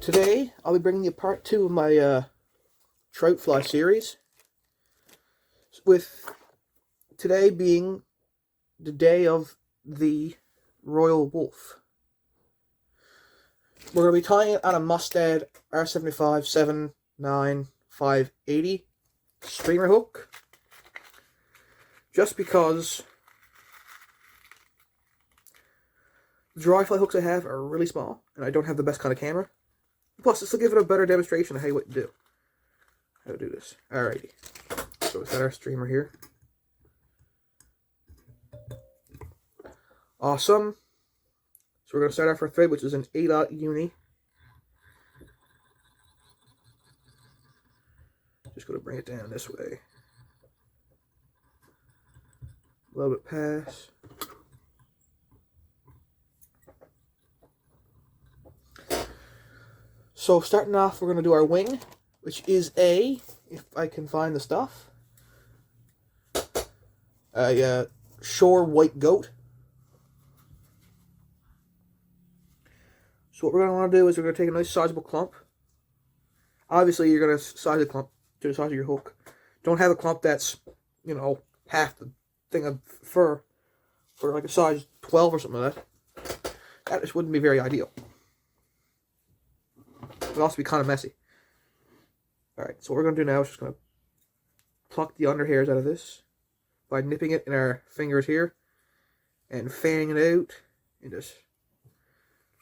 Today, I'll be bringing you part 2 of my trout fly series, with today being the day of the Royal Wulff. We're going to be tying it on a Mustad R75 79580 streamer hook, just because the dry fly hooks I have are really small, and I don't have the best kind of camera. Plus, this will give it a better demonstration of how to do this. Alrighty. So we set our streamer here. Awesome. So we're going to start off our thread, which is an 8/0 uni. Just going to bring it down this way. A little bit pass. So starting off, we're going to do our wing, which is if I can find the stuff, a shore white goat. So what we're going to want to do is we're going to take a nice sizable clump. Obviously, you're going to size the clump to the size of your hook. Don't have a clump that's, half the thing of fur for like a size 12 or something like that. That just wouldn't be very ideal. It would also be kind of messy. Alright, so what we're going to do now is just going to pluck the under hairs out of this by nipping it in our fingers here and fanning it out and just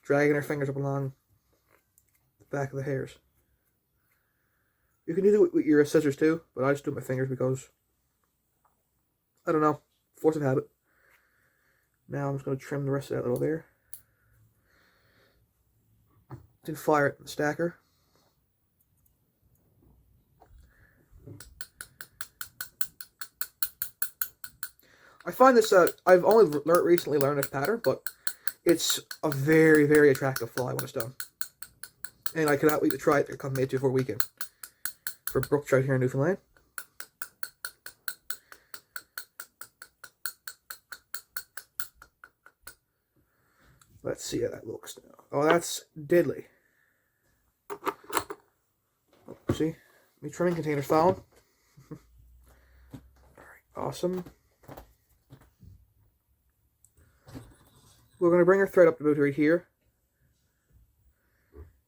dragging our fingers up along the back of the hairs. You can do it with your scissors too, but I just do it with my fingers because, I don't know, force of habit. Now I'm just going to trim the rest of that little there. Then fire it in the stacker. I find this, I've only recently learned this pattern, but it's a very, very attractive fly when it's done. And I cannot wait to try it to come May 24 weekend for brook trout here in Newfoundland. Let's see how that looks now. Oh, that's deadly. Oh, see? My trimming container's found. Alright, awesome. We're going to bring our thread up to about right here.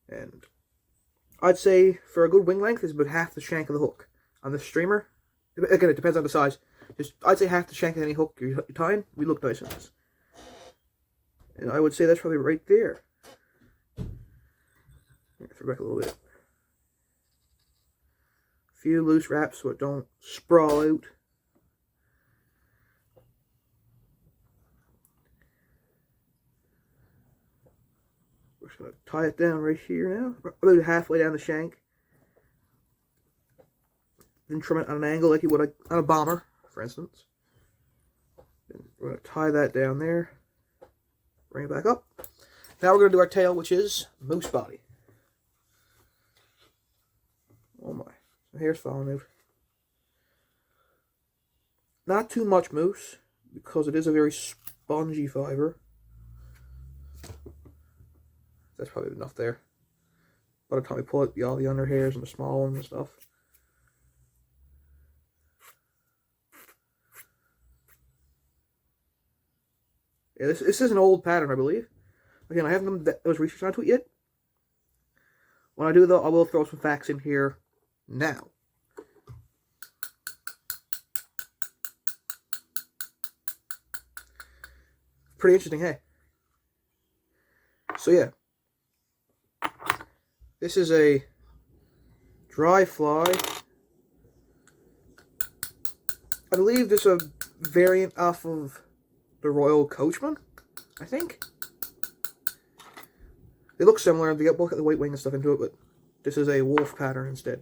And I'd say for a good wing length is about half the shank of the hook. On the streamer, again, it depends on the size. I'd say half the shank of any hook you're tying. We look nice in this. And I would say that's probably right there. Throw back a little bit. A few loose wraps so it don't sprawl out. We're just going to tie it down right here now. About halfway down the shank. Then trim it on an angle like you would on a bomber, for instance. Then we're going to tie that down there. Bring it back up. Now we're going to do our tail, which is moose body. Oh my, the hair's falling out. Not too much moose, because it is a very spongy fiber. That's probably enough there. By the time we pull it, all the under hairs and the small ones and stuff. Yeah, this is an old pattern, I believe. Again, I haven't done those research onto it yet. When I do, though, I will throw some facts in here now. Pretty interesting, hey? So, yeah. This is a dry fly. I believe this is a variant off of the Royal Coachman, I think. They look similar. They both got the white wing and stuff into it, but this is a wolf pattern instead.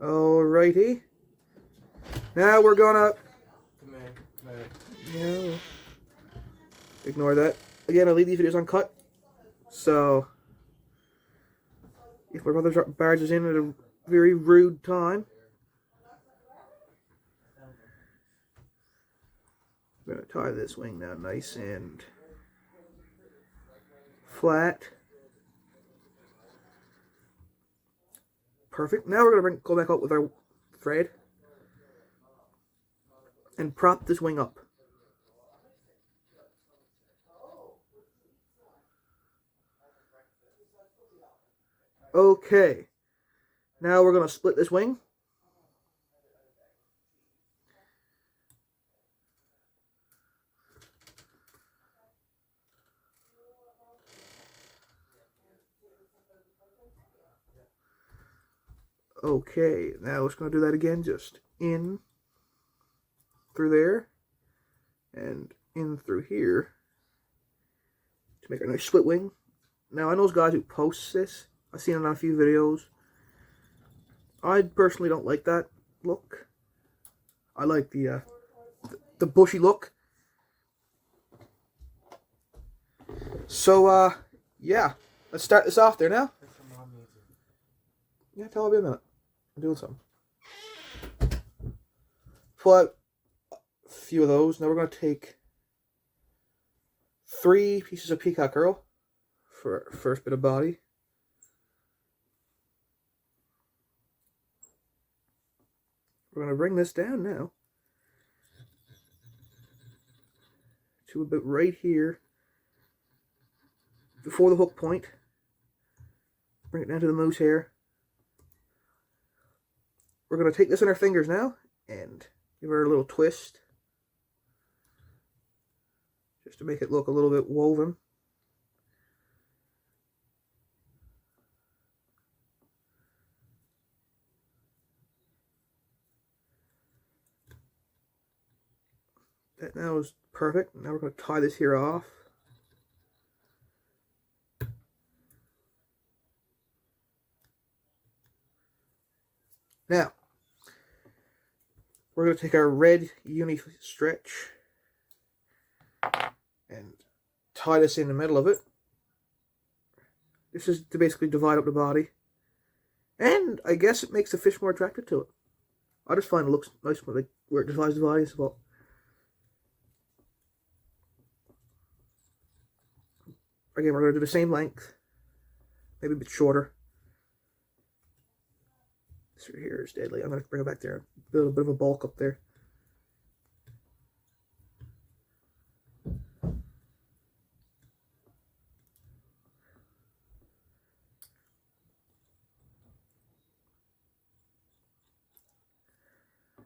Alrighty. Now we're gonna... No. Ignore that. Again, I leave these videos uncut, so if my brother barges in at a very rude time, I'm going to tie this wing now nice and flat. Perfect. Now we're going to go back up with our thread and prop this wing up. Okay. Now we're going to split this wing. Okay, now we're just going to do that again, just in through there and in through here to make a nice split wing. Now, I know those guys who post this. I've seen it on a few videos. I personally don't like that look. I like the bushy look. So, yeah. Let's start this off there now. Yeah, tell me a minute. I'm doing something. Pull out a few of those. Now we're going to take 3 pieces of peacock herl for our first bit of body. We're going to bring this down now to about right here before the hook point. Bring it down to the moose hair. We're going to take this in our fingers now and give her a little twist just to make it look a little bit woven. That now is perfect. Now we're going to tie this here off. Now, we're going to take our red uni stretch and tie this in the middle of it. This is to basically divide up the body. And I guess it makes the fish more attracted to it. I just find it looks nice when where it divides the body as well. Again, we're going to do the same length, maybe a bit shorter. This right here is deadly. I'm going to bring it back there, build a bit of a bulk up there.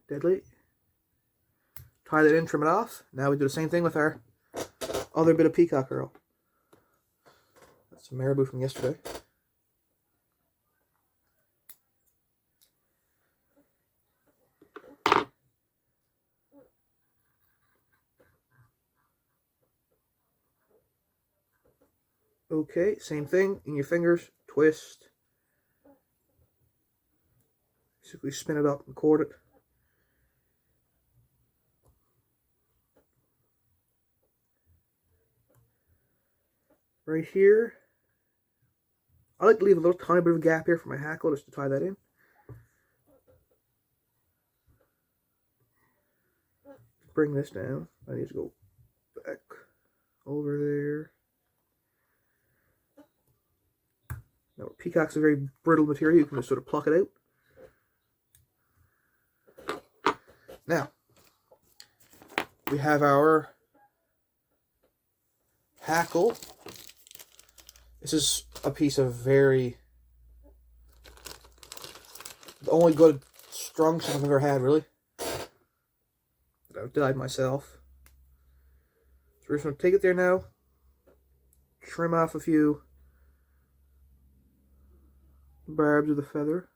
Deadly. Tie that in, trim it off. Now we do the same thing with our other bit of peacock herl. That's some marabou from yesterday. Okay, same thing. In your fingers, twist. Basically spin it up and cord it. Right here. I like to leave a little tiny bit of a gap here for my hackle just to tie that in. Bring this down. I need to go back over there. Now, peacock's a very brittle material. You can just sort of pluck it out. Now, we have our hackle. This is a piece of the only good strung stuff I've ever had, really. That I've dyed myself. So we're just going to take it there now. Trim off a few barbs of the feather.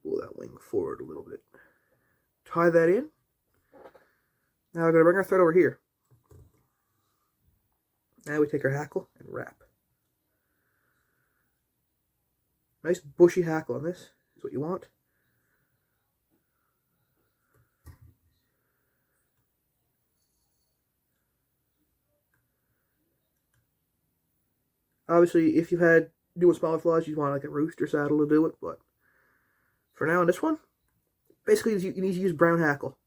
Pull that wing forward a little bit. Tie that in. Now we're going to bring our thread over here. Now we take our hackle and wrap. Nice bushy hackle on this is what you want. Obviously, if you had doing smaller flies, you'd want like a rooster saddle to do it, but for now on this one, basically you need to use brown hackle.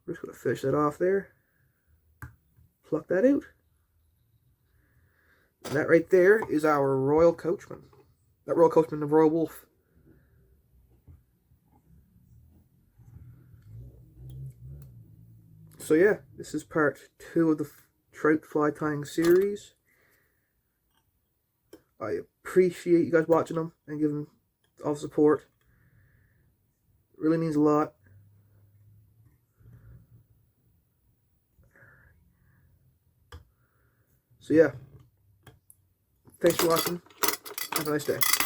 We're just going to finish that off there. Pluck that out. And that right there is our Royal Coachman. That Royal Coachman of Royal Wulff. So yeah, this is part 2 of the trout fly tying series. I appreciate you guys watching them and giving all the support. It really means a lot. So yeah, thanks for watching. Have a nice day.